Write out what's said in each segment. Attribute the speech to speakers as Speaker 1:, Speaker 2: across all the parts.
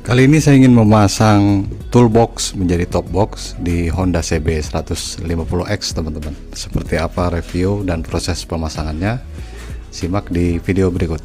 Speaker 1: Kali ini saya ingin memasang toolbox menjadi top box di Honda CB 150X teman-teman. Seperti apa review dan proses pemasangannya? Simak di video berikut.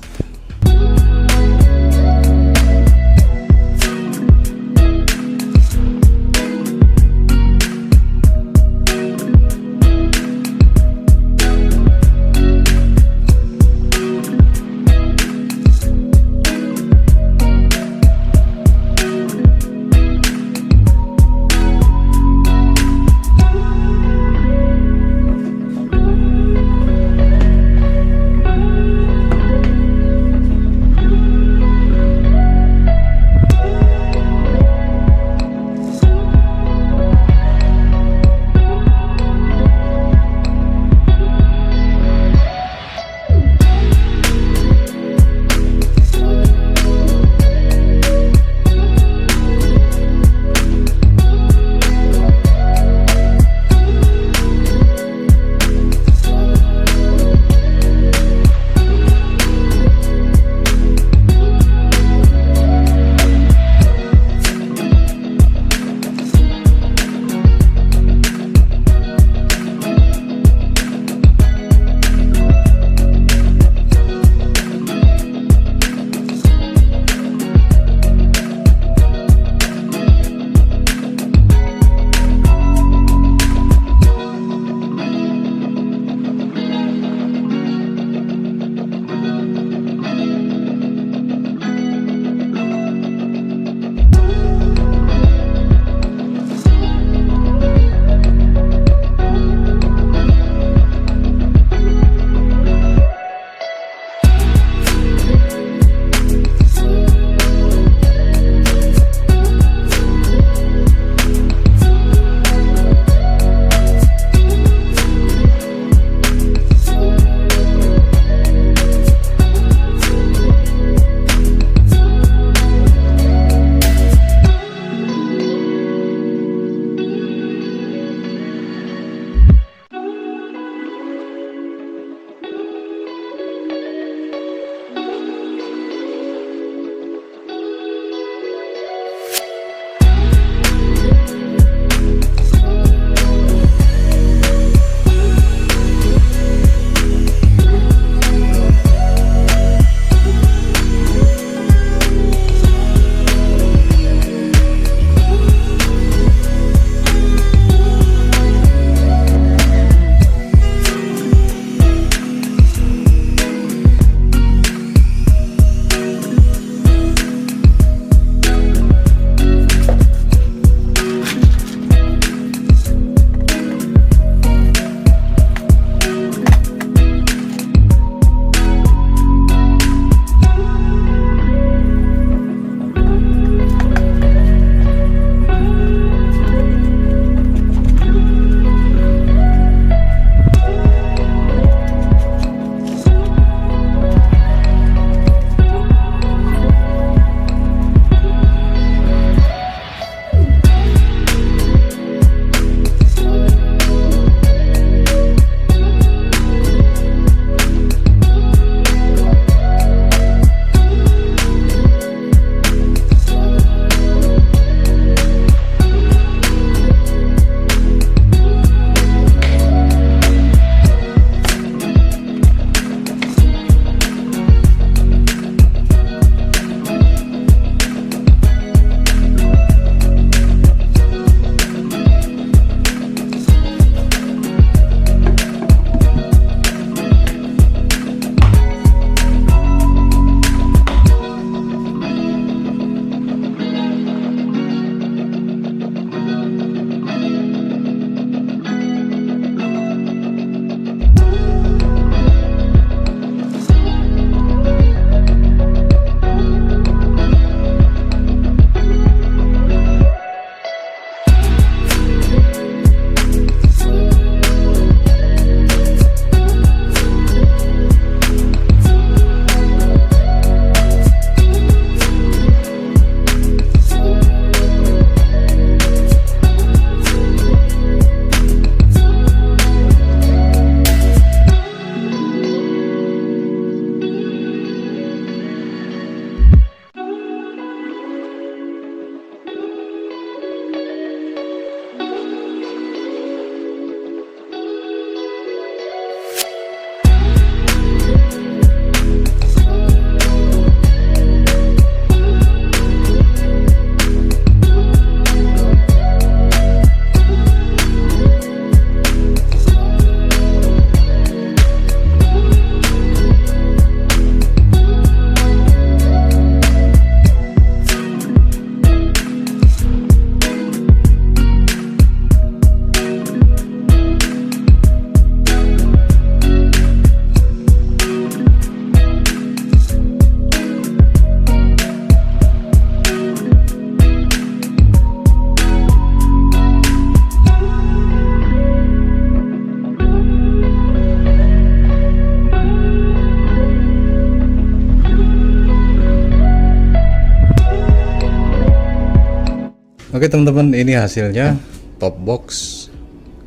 Speaker 1: Oke teman-teman, ini hasilnya top box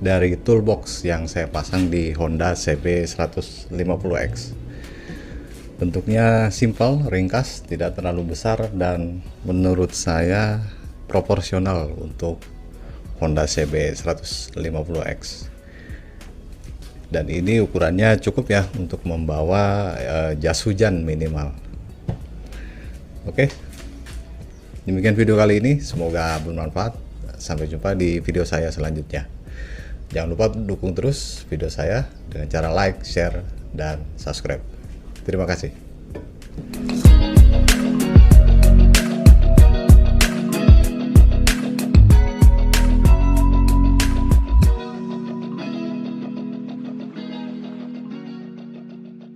Speaker 1: dari toolbox yang saya pasang di Honda CB 150X. Bentuknya simpel, ringkas, tidak terlalu besar, dan menurut saya proporsional untuk Honda CB 150X. Dan ini ukurannya cukup ya untuk membawa jas hujan minimal. Oke, demikian video kali ini, semoga bermanfaat. Sampai jumpa di video saya selanjutnya. Jangan lupa dukung terus video saya dengan cara like, share, dan subscribe. Terima kasih.